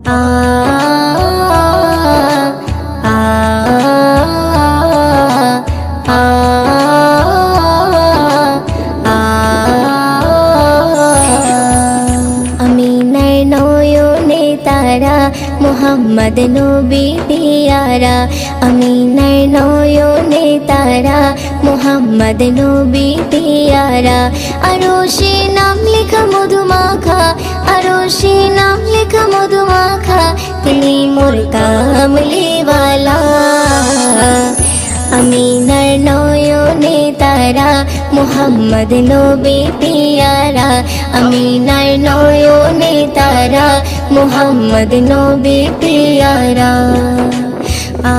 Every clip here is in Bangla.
আ আ আ আমিনার নয়নে তারা মুহাম্মদ নবী পিয়ারা আমিনার নয়নে তারা মুহাম্মদ নবী পিয়ারা আরশে নাম লেখা মধুমাখা আরশে নাম লেখা মধুমাখা তিনি মোর কামলিওয়ালা আমিনার নয়নে তারা মুহাম্মদ নবী পিয়ারা আমিনার নয়নে তারা মুহাম্মদ নবী পিয়ারা আ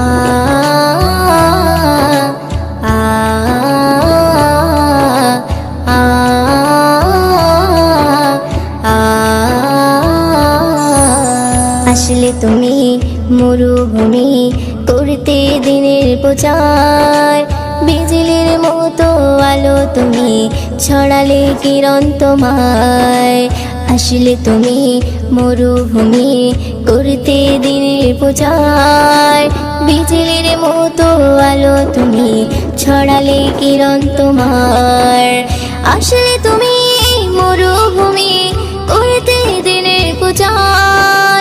আ আ আ আসলে তুমি মরুভূমি করতে দিনের প্রচার বিজলির মতো আলো তুমি ছড়ালে কিরণ তোমায় আসলে তুমি মরুভূমি করতে দিনের প্রচার বিজলির মতো আলো তুমি ছড়ালে কিরণ তোমার আসলে তুমি মরুভূমি করতে দিনের প্রচার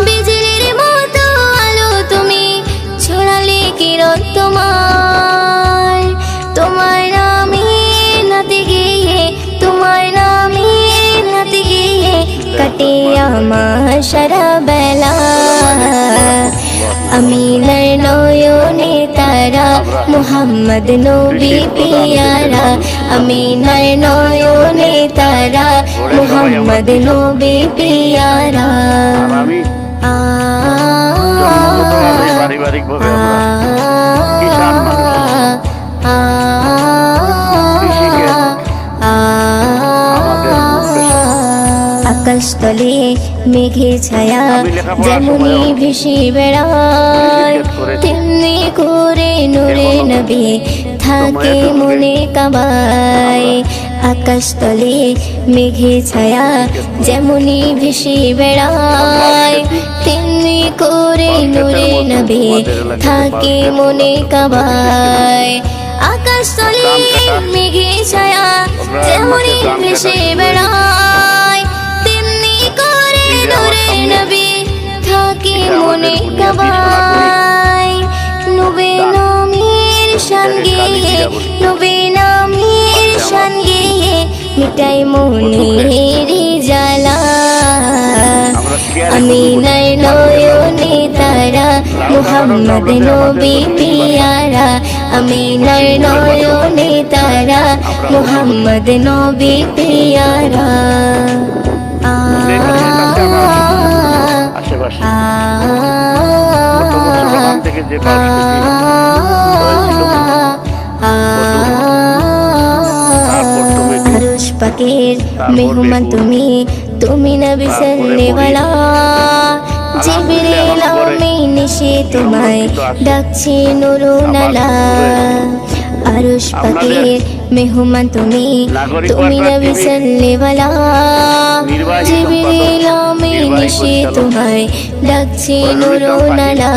বিজলির মতো আলো তুমি ছড়ালে কিরণ তোমার তোমার নামে নাতে গিয়ে তোমার নামে নাতে গিয়ে কাটে আমার সারা বেলা আমিনার নয়নে তারা মুহাম্মদ নবী পিয়ারা আমিনার নয়নে তারা মুহাম্মদ নবী পিয়ারা আ আকাশতলে মেঘের ছায়া যেমনি ভেসে বেড়ায় তেমনি করে নূরে নবী থাকে মনে কাবায় আকাশতলে মেঘের ছায়া যেমনি ভেসে বেড়ায় তেমনি করে নূরে নবী থাকে মনে কাবায় আকাশতলে মেঘের ছায়া যেমনি ভেসে বেড়ায় তেমনি করে নূরে নবী থাকে মনে কাবায় নবী নামের শান গেয়ে নবী নামের শান গেয়ে মিটাই মনের জ্বালা আমিনার নয়নে তারা মুহাম্মদ নবী পিয়ারা আমিনার নয়নে তারা মুহাম্মদ নবী পিয়ারা আ আরশ পাকের মেহমান তুমি তুমি নবী সাল্লেওয়ালা জিবরিল আমিন এসে তোমায় ডাকছে নুরুনালা আরশ পাকের মেহমান তুমি তুমি নবী সাল্লেওয়ালা জিবরিল আমিন এসে তোমায় ডাকছে নুরুনালা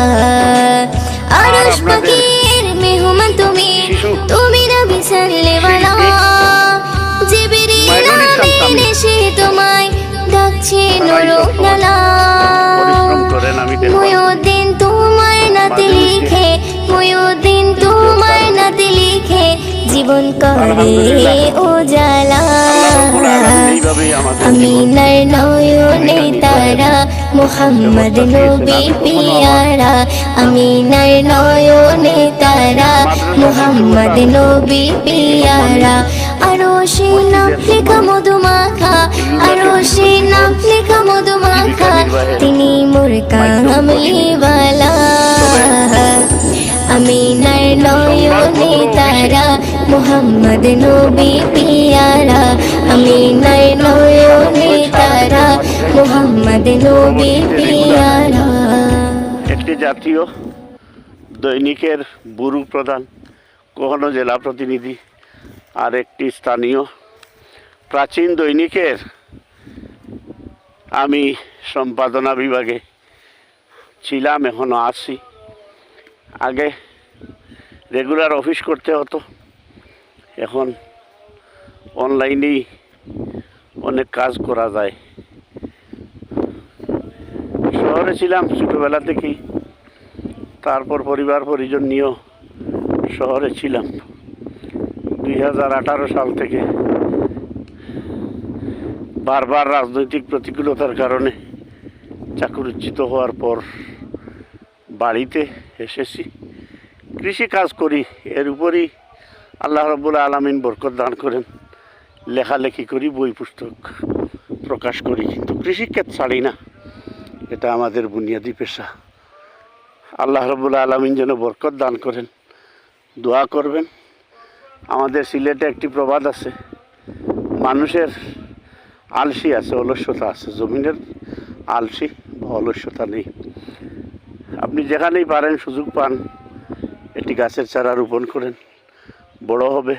আরশ পাকের মেহমান তুমি তুমি নবী সাল্লেওয়ালা জিবরিল আমিন এসে তোমায় ডাকছে নুরুনালা ময়ূরদিন তোমার নাতে লিখে ময়ূরদিন তোমার নাতে লিখে জীবন করে উজালা আমিনার নয়নে তারা মুহাম্মদ নবী পিয়ারা আমিনার নয়নে তারা মুহাম্মদ নবী পিয়ারা আরশে নাম লেখা মধুমাখা আরশে নাম লেখা মধুমাখা তিনি মোর কামলিওয়ালা আমিনার নয়নে তারা মুহাম্মদ নবী পিয়ারা আমিনার নয়নে তারা মুহাম্মদ নবী পিয়ারা একটি জাতীয় দৈনিকের ব্যুরো প্রধান কখনো জেলা প্রতিনিধি আর একটি স্থানীয় প্রাচীন দৈনিকের আমি সম্পাদনা বিভাগে ছিলাম, এখনও আছি। আগে রেগুলার অফিস করতে হতো, এখন অনলাইনেই অনেক কাজ করা যায়। শহরে ছিলাম ছোটোবেলা থেকেই, তারপর পরিবার পরিজন নিয়েও শহরে ছিলাম। 2018 সাল থেকে বারবার রাজনৈতিক প্রতিকূলতার কারণে চাকরিচ্যুত হওয়ার পর বাড়িতে এসেছি। কৃষি কাজ করি, এর উপরই আল্লাহ রাব্বুল আলামিন বরকত দান করেন। লেখালেখি করি, বই পুস্তক প্রকাশ করি, কিন্তু কৃষিক্ষেত ছাড়ি না। এটা আমাদের বুনিয়াদী পেশা। আল্লাহ রাব্বুল আলামিন যেন বরকত দান করেন, দোয়া করবেন। আমাদের সিলেটে একটি প্রবাদ আছে, মানুষের আলসি আছে, অলস্যতা আছে, জমিনের আলসি বা অলস্যতা নেই। আপনি যেখানেই পারেন, সুযোগ পান, একটি গাছের চারা রোপণ করেন, বড় হবে,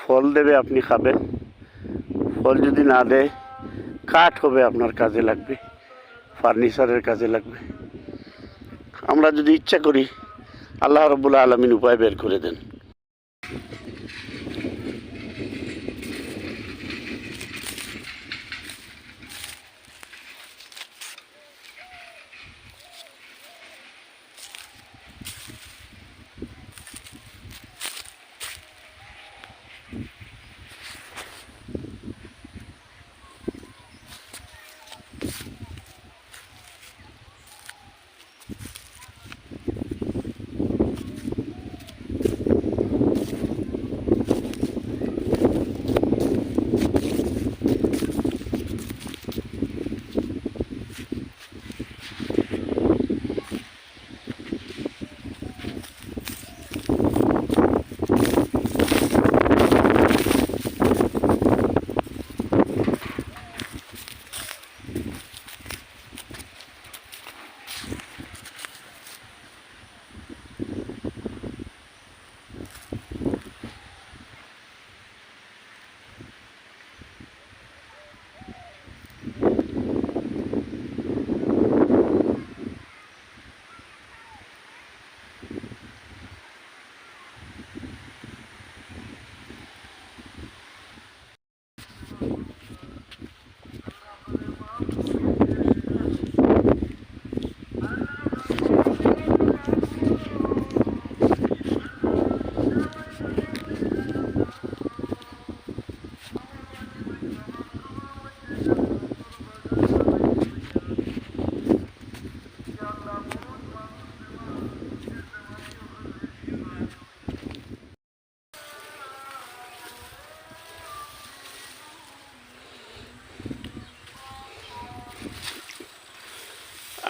ফল দেবে, আপনি খাবেন। ফল যদি না দেয়, কাঠ হবে, আপনার কাজে লাগবে, ফার্নিচারের কাজে লাগবে। আমরা যদি ইচ্ছা করি, আল্লাহ রাব্বুল আলামিন উপায় বের করে দেন।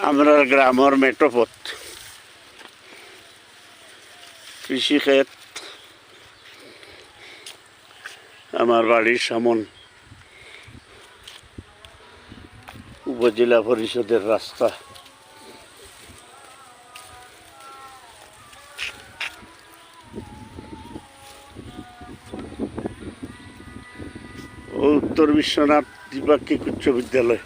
আমরা গ্রামের মেট্রোপথ, কৃষিক্ষেত, আমার বাড়ির সামন, উপজেলা পরিষদের রাস্তা। ও উত্তর বিশ্বনাথ দ্বিপাক্ষিক উচ্চ বিদ্যালয়।